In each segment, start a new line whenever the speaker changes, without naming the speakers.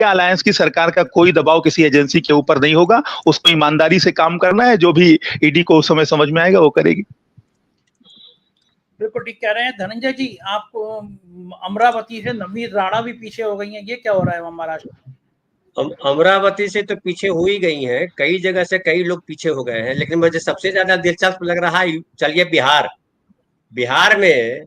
Alliance की सरकार का कोई दबाव किसी एजेंसी के ऊपर नहीं होगा। उसको ईमानदारी से काम करना है, जो भी ईडी को उस समय समझ में आएगा वो करेगी।
बिल्कुल ठीक कह रहे हैं धनंजय जी। आपको अमरावती से नवनीत राणा भी पीछे हो गई हैं, ये क्या हो रहा है महाराष्ट्र में?
अमरावती से तो पीछे हो ही गई हैं, कई जगह से कई लोग पीछे हो गए हैं, लेकिन मुझे सबसे ज्यादा दिलचस्प लग रहा है, चलिए बिहार। बिहार में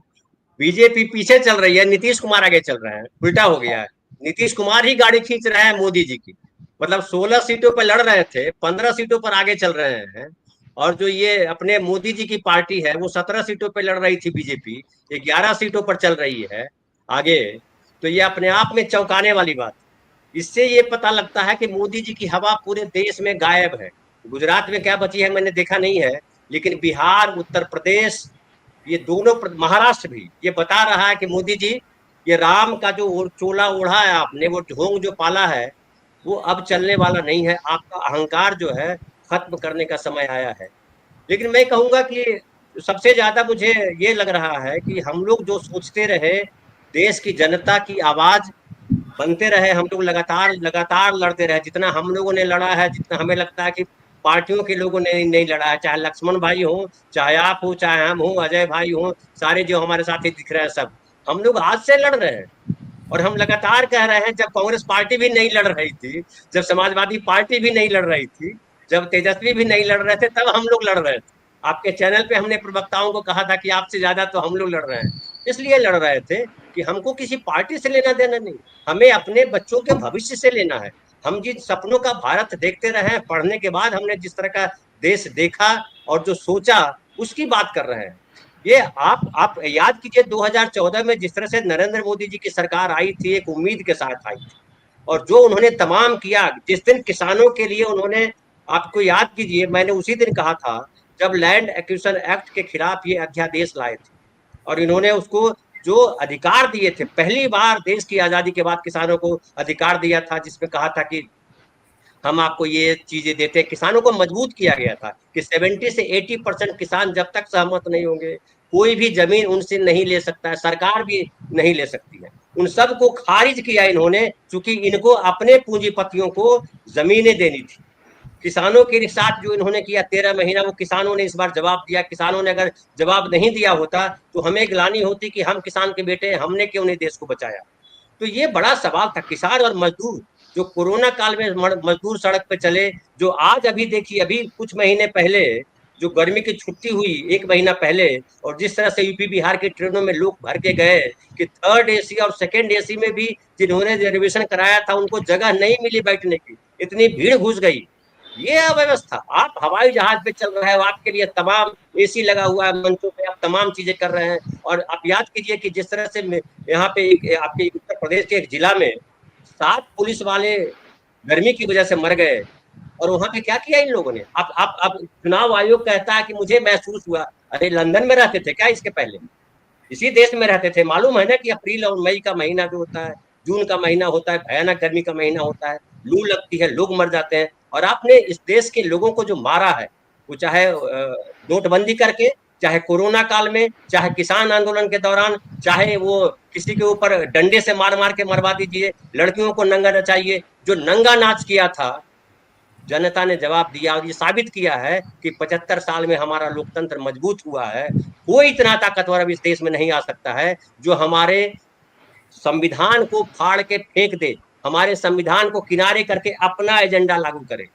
बीजेपी पीछे चल रही है, नीतीश कुमार आगे चल रहे हैं, उल्टा हो गया है। नीतीश कुमार ही गाड़ी खींच रहे हैं मोदी जी की। मतलब 16 सीटों पर लड़ रहे थे, 15 सीटों पर आगे चल रहे हैं। और जो ये अपने मोदी जी की पार्टी है वो 17 सीटों पर लड़ रही थी, बीजेपी 11 सीटों पर चल रही है आगे। तो ये अपने आप में चौंकाने वाली बात। इससे ये पता लगता है कि मोदी जी की हवा पूरे देश में गायब है। गुजरात में क्या बची है मैंने देखा नहीं है, लेकिन बिहार, उत्तर प्रदेश, ये दोनों, महाराष्ट्र भी ये बता रहा है कि मोदी जी, ये राम का जो चोला ओढ़ा है आपने, वो ढोंग जो पाला है, वो अब चलने वाला नहीं है। आपका अहंकार जो है खत्म करने का समय आया है। लेकिन मैं कहूंगा कि सबसे ज्यादा मुझे ये लग रहा है कि हम लोग जो सोचते रहे, देश की जनता की आवाज बनते रहे, हम लोग लगातार लड़ते रहे। जितना हम लोगों ने लड़ा है, जितना हमें लगता है कि पार्टियों के लोगों ने नहीं लड़ा है, चाहे लक्ष्मण भाई हो, चाहे आप हो, चाहे हम हो, अजय भाई हो, सारे जो हमारे साथी दिख रहे हैं, सब हम लोग आज से लड़ रहे हैं। और हम लगातार कह रहे हैं, जब कांग्रेस पार्टी भी नहीं लड़ रही थी, जब समाजवादी पार्टी भी नहीं लड़ रही थी, जब तेजस्वी भी नहीं लड़ रहे थे, तब हम लोग लड़ रहे थे। आपके चैनल पे हमने प्रवक्ताओं को कहा था कि आपसे ज्यादा तो हम लोग लड़ रहे हैं। इसलिए लड़ रहे थे कि हमको किसी पार्टी से लेना देना नहीं, हमें अपने बच्चों के भविष्य से लेना है। हम जिन सपनों का भारत देखते रहे, पढ़ने के बाद हमने जिस तरह का देश देखा और जो सोचा, उसकी बात कर रहे हैं। ये आप याद कीजिए, 2014 में जिस तरह से नरेंद्र मोदी जी की सरकार आई थी, एक उम्मीद के साथ आई थी, और जो उन्होंने तमाम किया, जिस दिन किसानों के लिए उन्होंने, आपको याद कीजिए, मैंने उसी दिन कहा था जब लैंड एक्विजिशन एक्ट के खिलाफ ये अध्यादेश लाए थे, और इन्होंने उसको जो अधिकार दिए थे, पहली बार देश की आजादी के बाद किसानों को अधिकार दिया था, जिसमें कहा था कि हम आपको ये चीजें देते। किसानों को मजबूत किया गया था कि 70 से 80% किसान जब तक सहमत नहीं होंगे, कोई भी जमीन उनसे नहीं ले सकता है, सरकार भी नहीं ले सकती है। उन सब को खारिज किया इन्होंने, क्योंकि इनको अपने पूंजीपतियों को जमीनें देनी थी। किसानों के साथ जो इन्होंने किया 13 महीना, वो किसानों ने इस बार जवाब दिया। किसानों ने अगर जवाब नहीं दिया होता तो हमें ग्लानि होती कि हम किसान के बेटे, हमने क्यों नहीं देश को बचाया। तो ये बड़ा सवाल था। किसान और मजदूर जो कोरोना काल में मजदूर सड़क पे चले, जो आज अभी देखिए, अभी कुछ महीने पहले जो गर्मी की छुट्टी हुई, 1 महीना पहले, और जिस तरह से यूपी बिहार की ट्रेनों में लोग भर के गए कि 3rd AC और 2nd AC में भी जिन्होंने रिजर्वेशन कराया था उनको जगह नहीं मिली बैठने की, इतनी भीड़ घुस गई। ये अव्यवस्था। आप हवाई जहाज पे चल रहे हो, आपके लिए तमाम AC लगा हुआ है मंचों पे, आप तमाम चीजें कर रहे हैं। और आप याद कीजिए कि जिस तरह से यहाँ पे आपके उत्तर प्रदेश के एक जिला में 7 पुलिस वाले गर्मी की वजह से मर गए, और वहां पे क्या किया इन लोगों ने। आप चुनाव आयोग कहता है कि मुझे महसूस हुआ। अरे लंदन में रहते थे क्या इसके पहले? इसी देश में रहते थे। मालूम है ना कि अप्रैल और मई का महीना जो होता है, जून का महीना होता है, भयानक गर्मी का महीना होता है, लू लगती है, लोग मर जाते हैं। और आपने इस देश के लोगों को जो मारा है, वो चाहे नोटबंदी करके, चाहे कोरोना काल में, चाहे किसान आंदोलन के दौरान, चाहे वो किसी के ऊपर डंडे से मार मार के मरवा दीजिए, लड़कियों को नंगा नचाइए, जो नंगा नाच किया था, जनता ने जवाब दिया। और ये साबित किया है कि 75 साल में हमारा लोकतंत्र मजबूत हुआ है। कोई इतना ताकतवर अब इस देश में नहीं आ सकता है जो हमारे संविधान को फाड़ के फेंक दे, हमारे संविधान को किनारे करके अपना एजेंडा लागू करे।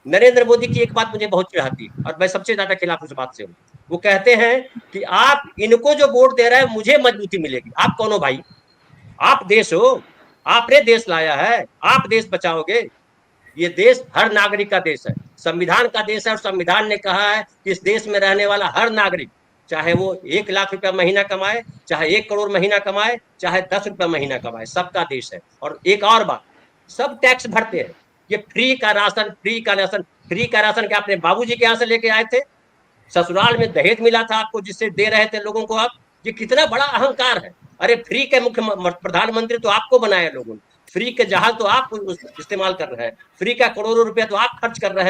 नरेंद्र मोदी की एक बात मुझे बहुत चिढ़ाती है, और मैं सबसे ज्यादा खिलाफ उस बात से हूँ। वो कहते हैं कि आप इनको जो वोट दे रहे हैं मुझे मजबूती मिलेगी। आप कौन हो भाई? आप देश हो, आपने देश लाया है, आप देश बचाओगे। ये देश हर नागरिक का देश है, संविधान का देश है, और संविधान ने कहा है कि इस देश में रहने वाला हर नागरिक, चाहे वो 1 लाख रुपया महीना कमाए, चाहे 1 करोड़ महीना कमाए, चाहे 10 रुपया महीना कमाए, सबका देश है। और एक और बात, सब टैक्स भरते हैं। ये फ्री का राशन, फ्री का राशन क्या अपने बाबूजी के यहाँ से लेके आए थे? ससुराल में दहेज मिला था आपको, जिससे दे रहे थे लोगों को आप? ये कितना बड़ा अहंकार है। अरे फ्री के मुख्य प्रधानमंत्री तो आपको बनाया लोगों ने, फ्री के जहाज तो आप इस्तेमाल कर रहे हैं, फ्री का करोड़ों रुपया तो आप खर्च कर रहे हैं।